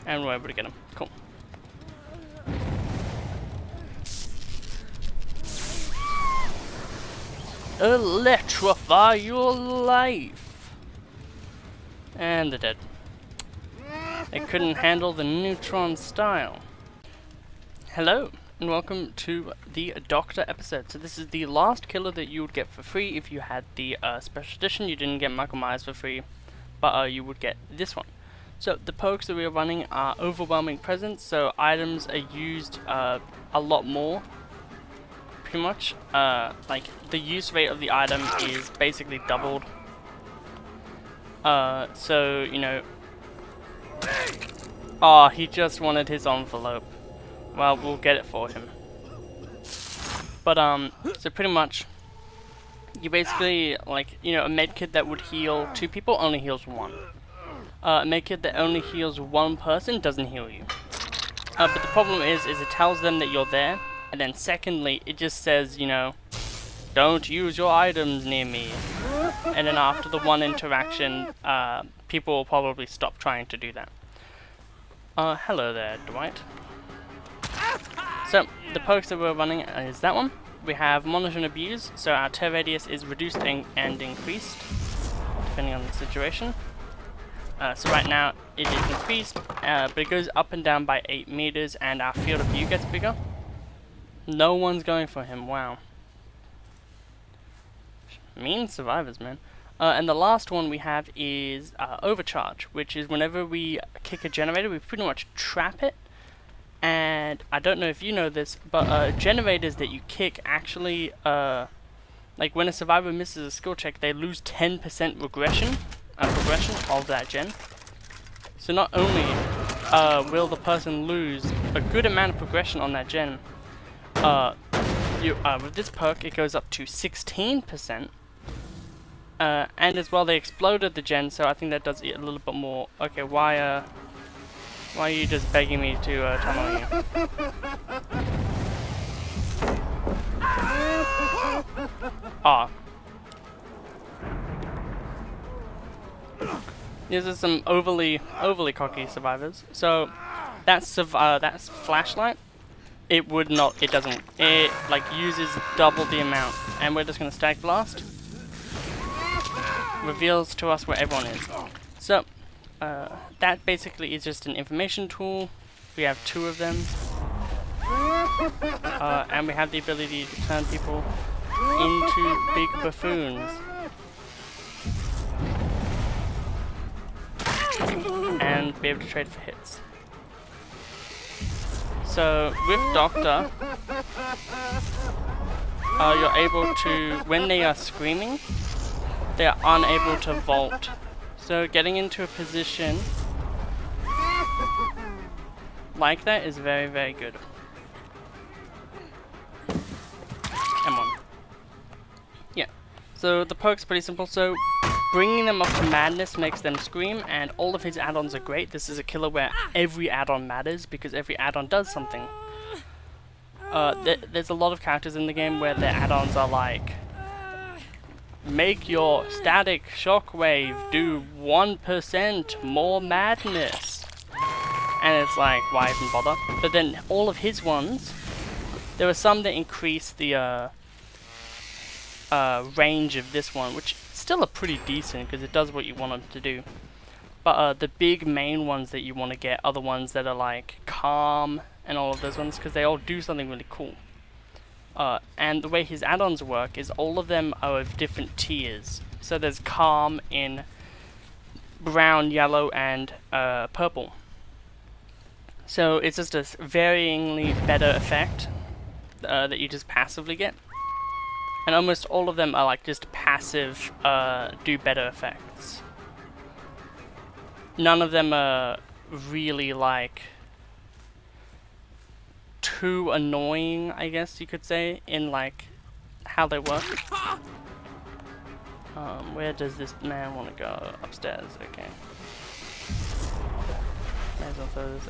And we're able to get him. Cool. Electrify your life! And they're dead. They couldn't handle the neutron style. Hello, and welcome to the Doctor episode. So this is the last killer that you would get for free if you had the special edition. You didn't get Michael Myers for free, but you would get this one. So the perks that we are running are overwhelming presence, so items are used a lot more. Pretty much, like the use rate of the item is basically doubled. So, you know... Oh, he just wanted his envelope. Well, we'll get it for him. But, so pretty much, you basically, like, you know, a medkit that would heal 2 people only heals 1. A medkit that only heals 1 person doesn't heal you. But the problem is it tells them that you're there, and then secondly, it just says, you know, don't use your items near me. And then after the one interaction, people will probably stop trying to do that. Hello there, Dwight. So, the perks that we're running is that one. We have Monitor and Abuse, so our tear radius is reduced and increased, depending on the situation. So right now, it is increased, but it goes up and down by 8 meters, and our field of view gets bigger. No one's going for him, wow. Mean survivors, man. And the last one we have is Overcharge, which is whenever we kick a generator, we pretty much trap it. And I don't know if you know this, but generators that you kick actually, like when a survivor misses a skill check, they lose 10% progression of that gen. So not only will the person lose a good amount of progression on that gen, with this perk it goes up to 16%. And as well, they exploded the gen, so I think that does it a little bit more. Okay, why are you just begging me to tunnel you? Ah. These are some overly cocky survivors. So that's flashlight. It like uses double the amount, and we're just gonna stack blast. Reveals to us where everyone is. So that basically is just an information tool. We have 2 of them, and we have the ability to turn people into big buffoons. And be able to trade for hits. So with Doctor, you're able to, when they are screaming, they are unable to vault. So getting into a position like that is very, very good. Come on. Yeah. So the perk's pretty simple. So bringing them up to madness makes them scream, and all of his add-ons are great. This is a killer where every add-on matters because every add-on does something. There's a lot of characters in the game where their add-ons are like, make your static shockwave do 1% more madness. And it's like, why even bother? But then all of his ones, there were some that increase the range of this one, which still are pretty decent because it does what you want them to do. But the big main ones that you want to get are the ones that are like calm and all of those ones, because they all do something really cool. And the way his add-ons work is all of them are of different tiers. So there's calm in brown, yellow, and purple. So it's just a varyingly better effect that you just passively get. And almost all of them are like just passive, do better effects. None of them are really like too annoying, I guess you could say, in like how they work. Where does this man want to go? Upstairs, okay. May as well throw this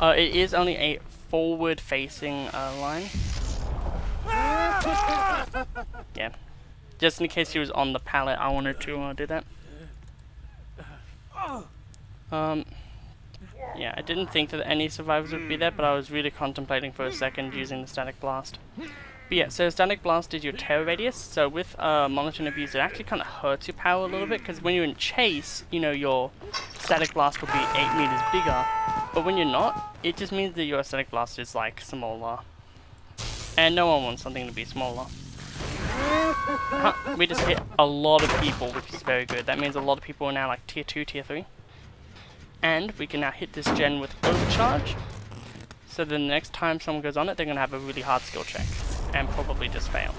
out. It is only a forward-facing line. Yeah. Just in case he was on the pallet, I wanted to do that. Um, yeah, I didn't think that any survivors would be there, but I was really contemplating for a second using the static blast. But yeah, so static blast is your terror radius. So with monitoring abuse, it actually kind of hurts your power a little bit, because when you're in chase, you know, your static blast will be 8 meters bigger. But when you're not, it just means that your static blast is like smaller. And no one wants something to be smaller. We just hit a lot of people, which is very good. That means a lot of people are now like tier 2, tier 3. And we can now hit this gen with overcharge. So then the next time someone goes on it, they're going to have a really hard skill check. And probably just fail.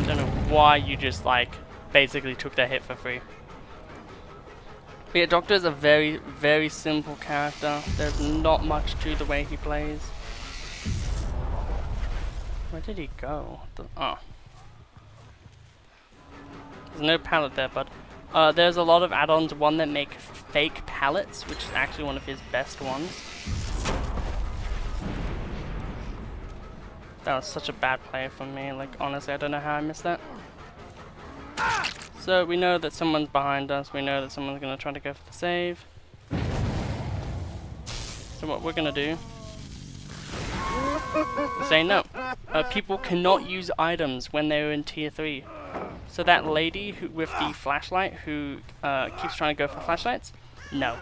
Don't know why you just like basically took that hit for free. But yeah, Doctor is a very, very simple character. There's not much to the way he plays. Where did he go? Oh. There's no pallet there, but there's a lot of add-ons. One that make fake pallets, which is actually one of his best ones. That was such a bad play from me. Like, honestly, I don't know how I missed that. So we know that someone's behind us. We know that someone's going to try to go for the save. So what we're going to do is say no. People cannot use items when they're in tier 3. So that lady who, with the flashlight who keeps trying to go for flashlights, no.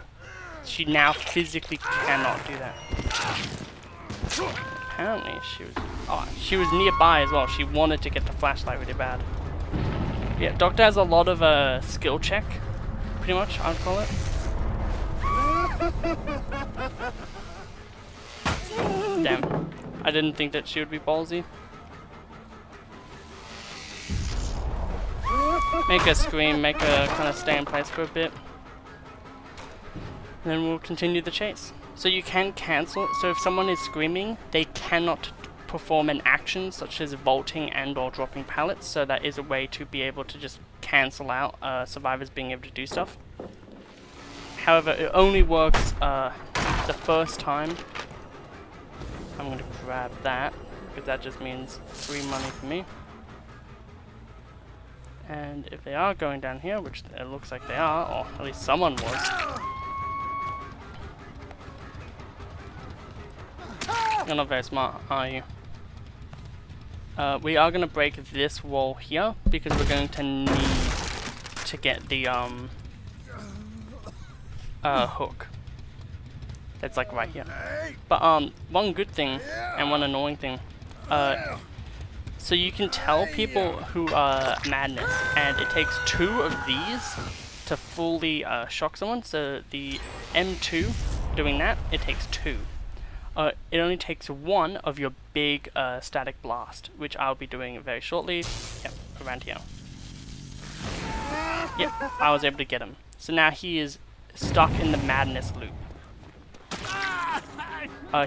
She now physically cannot do that. Apparently she was nearby as well. She wanted to get the flashlight really bad. Yeah, Doctor has a lot of skill check, pretty much, I'd call it. Damn. I didn't think that she would be ballsy. Make her scream, make her kind of stay in place for a bit. Then we'll continue the chase. So you can cancel, so if someone is screaming, they cannot perform an action such as vaulting and or dropping pallets, so that is a way to be able to just cancel out survivors being able to do stuff. However, it only works the first time. I'm going to grab that, because that just means free money for me. And if they are going down here, which it looks like they are, or at least someone was. You're not very smart, are you? We are going to break this wall here, because we're going to need to get the hook. That's like right here. But one good thing, and one annoying thing, so you can tell people who are madness, and it takes 2 of these to fully shock someone. So the M2, doing that, it takes 2. It only takes 1 of your big static blast, which I'll be doing very shortly. Yep, around here. Yep, I was able to get him. So now he is stuck in the madness loop.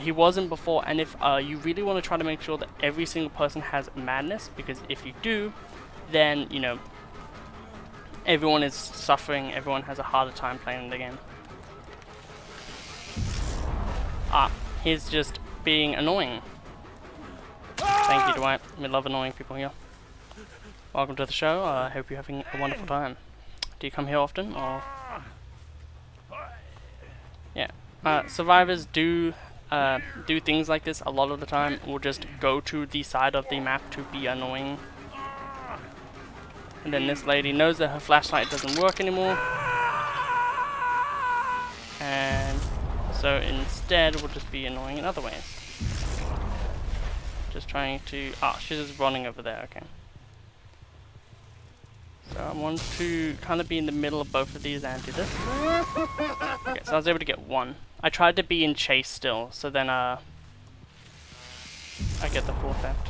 He wasn't before, and if you really want to try to make sure that every single person has madness, because if you do, then, you know, everyone is suffering, everyone has a harder time playing the game. He's just being annoying. Thank you, Dwight. We love annoying people here. Welcome to the show. I hope you're having a wonderful time. Do you come here often, or...? Yeah. Survivors do things like this a lot of the time. We'll just go to the side of the map to be annoying. And then this lady knows that her flashlight doesn't work anymore. And so instead we'll just be annoying in other ways. Just trying to... she's just running over there, okay. So I want to kind of be in the middle of both of these and do this. Okay, so I was able to get 1. I tried to be in chase still, so then I get the full effect.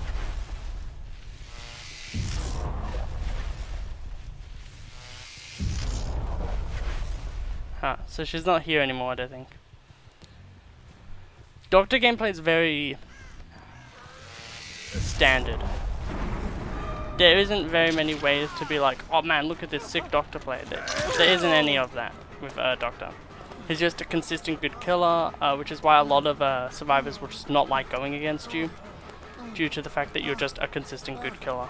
So she's not here anymore, I don't think. Doctor gameplay is very standard. There isn't very many ways to be like, oh man, look at this sick Doctor play. There isn't any of that with Doctor. He's just a consistent good killer, which is why a lot of survivors will just not like going against you. due to the fact that you're just a consistent good killer.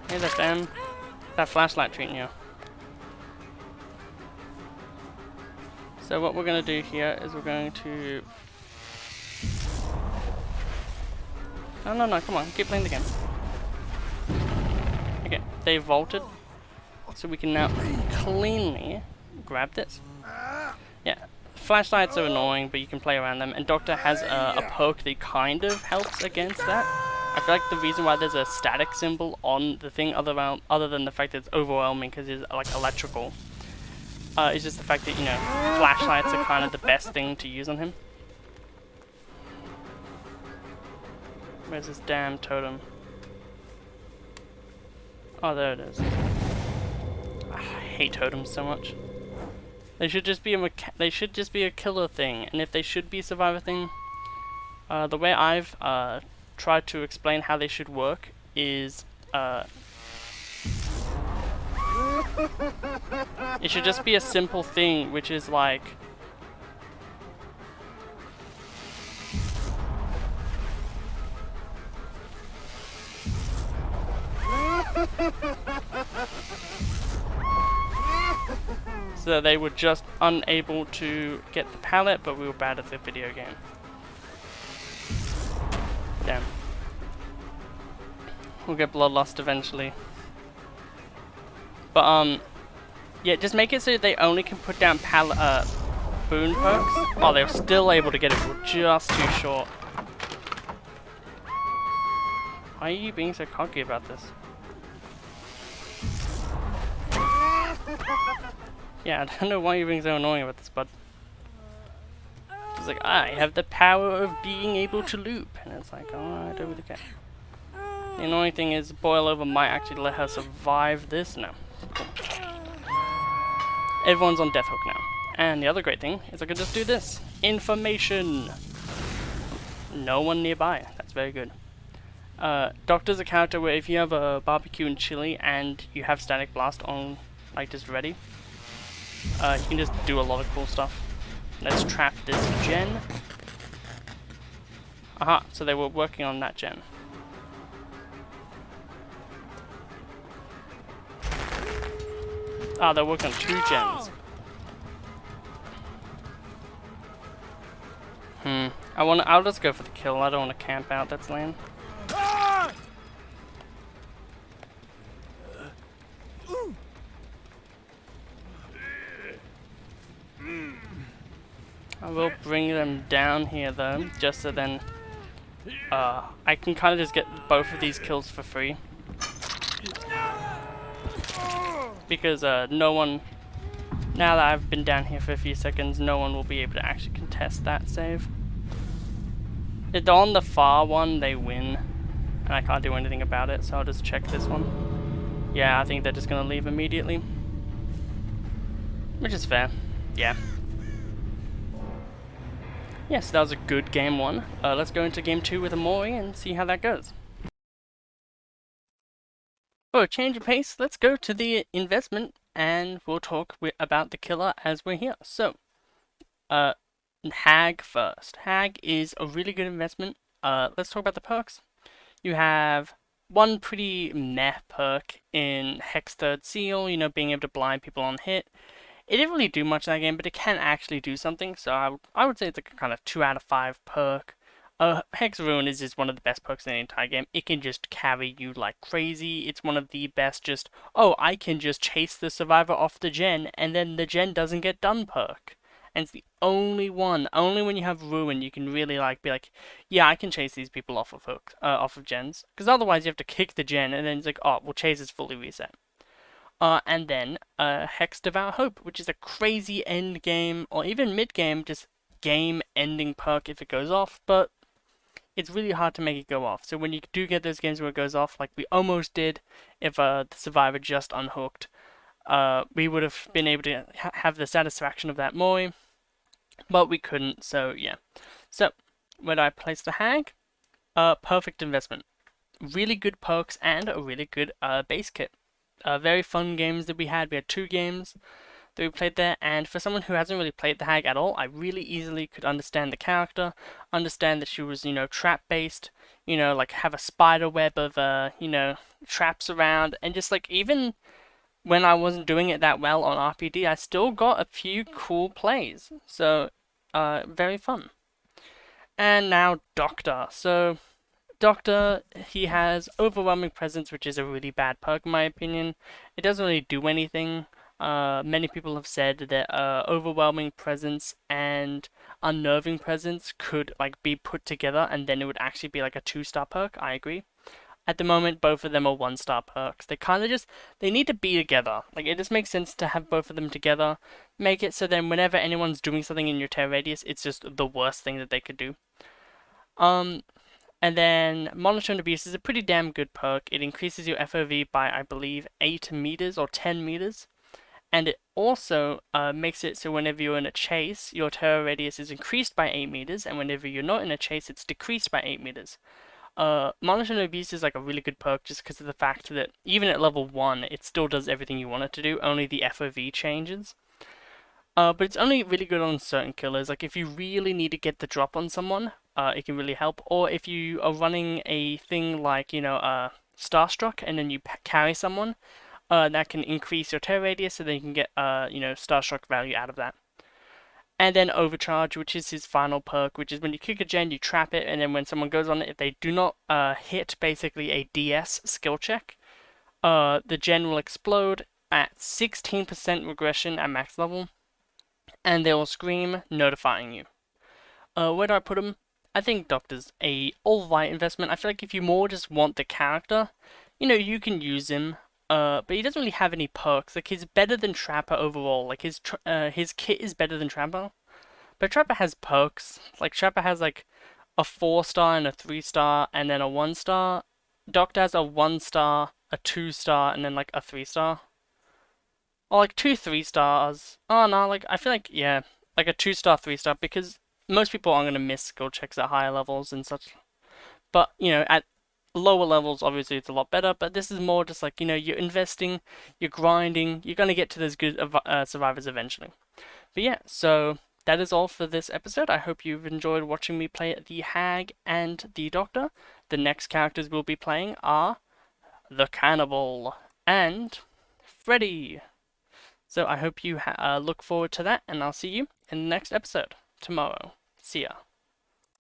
Hey there, fam. That flashlight treating you. So what we're going to do here is we're going to... No, come on, keep playing the game. Okay, they vaulted, so we can now cleanly grab this. Yeah, flashlights are annoying, but you can play around them, and Doctor has a perk that kind of helps against that. I feel like the reason why there's a static symbol on the thing, other than the fact that it's overwhelming because it's like electrical, is just the fact that, you know, flashlights are kind of the best thing to use on him. Where's this damn totem? Oh, there it is. I hate totems so much. They should just be a killer thing, and if they should be a survivor thing, the way I've tried to explain how they should work is it should just be a simple thing, which is like so they were just unable to get the pallet, but we were bad at the video game. Damn. We'll get bloodlust eventually. But yeah, just make it so they only can put down pallet boon perks. Oh, they were still able to get it. We're just too short. Why are you being so cocky about this? Yeah, I don't know why you're being so annoying about this, bud. It's like, I have the power of being able to loop. And it's like, oh, I don't really care. The annoying thing is, Boil Over might actually let her survive this. No. Cool. Everyone's on death hook now. And the other great thing is I can just do this. Information! No one nearby. That's very good. Doctor's a character where if you have a barbecue and chili and you have Static Blast on, like, just ready, you can just do a lot of cool stuff. Let's trap this gen. Aha, so they were working on that gen. Ah, they're working on 2 gens. I'll just go for the kill. I don't want to camp out. That's lame. I will bring them down here though, just so then I can kind of just get both of these kills for free. Because no one, now that I've been down here for a few seconds, no one will be able to actually contest that save. If they're on the far one, they win, and I can't do anything about it, so I'll just check this one. Yeah, I think they're just going to leave immediately. Which is fair, yeah. Yes, that was a good game 1. Let's go into game 2 with Amori and see how that goes. For a change of pace, let's go to the investment and we'll talk about the killer as we're here. So, Hag first. Hag is a really good investment. Let's talk about the perks. You have one pretty meh perk in Hex Third Seal, you know, being able to blind people on hit. It didn't really do much in that game, but it can actually do something, so I would say it's like a kind of 2 out of 5 perk. Hex Ruin is just one of the best perks in the entire game. It can just carry you like crazy. It's one of the best just, oh, I can just chase the survivor off the gen, and then the gen doesn't get done perk. And it's the only one, only when you have Ruin, you can really like be like, yeah, I can chase these people off of gens. Because otherwise you have to kick the gen, and then it's like, oh, well, chase is fully reset. And then Hex Devour Hope, which is a crazy end game, or even mid game, just game ending perk if it goes off, but it's really hard to make it go off. So when you do get those games where it goes off, like we almost did, if the survivor just unhooked, we would have been able to have the satisfaction of that Moi, but we couldn't, so yeah. So, where do I place the Hag? Perfect investment. Really good perks and a really good base kit. Very fun games that we had. We had 2 games. that we played there, and for someone who hasn't really played the Hag at all, I really easily could understand the character, understand that she was, trap based, like have a spider web of, traps around, and just like even when I wasn't doing it that well on RPD, I still got a few cool plays. So, very fun. And now Doctor. So, Doctor, he has Overwhelming Presence, which is a really bad perk in my opinion. It doesn't really do anything. Many people have said that Overwhelming Presence and Unnerving Presence could like be put together, and then it would actually be like a 2-star perk. I agree. At the moment, both of them are 1-star perks. They kind of just they need to be together. Like it just makes sense to have both of them together. Make it so then whenever anyone's doing something in your terror radius, it's just the worst thing that they could do. Um, and then Monotone Abuse is a pretty damn good perk. It increases your FOV by, I believe, 8 meters or 10 meters. And it also makes it so whenever you're in a chase, your terror radius is increased by 8 meters, and whenever you're not in a chase, it's decreased by 8 meters. Monotone Abuse is like a really good perk just because of the fact that even at level 1, it still does everything you want it to do, only the FOV changes. But it's only really good on certain killers. Like if you really need to get the drop on someone, it can really help. Or if you are running a thing like, Starstruck and then you carry someone, that can increase your terror radius so then you can get, Starstruck value out of that. And then Overcharge, which is his final perk, which is when you kick a gen, you trap it, and then when someone goes on it, if they do not hit basically a DS skill check, the gen will explode at 16% regression at max level, and they will scream, notifying you. Where do I put him? I think Doctor's a alright investment. I feel like if you more just want the character, you can use him. But he doesn't really have any perks. Like he's better than Trapper overall. Like his kit is better than Trapper, but Trapper has perks. Like Trapper has like a 4-star and a 3-star, and then a 1-star. Doctor has a 1-star, a 2-star, and then like a 3-star. Or like 2 3-stars. Oh no, like I feel like yeah, like a 2-star, 3-star because most people aren't gonna miss skill checks at higher levels and such. But at lower levels, obviously it's a lot better. But this is more just like you're investing, you're grinding, you're gonna get to those good survivors eventually. But yeah, so that is all for this episode. I hope you've enjoyed watching me play the Hag and the Doctor. The next characters we'll be playing are the Cannibal and Freddy. So I hope you look forward to that, and I'll see you in the next episode tomorrow. See ya.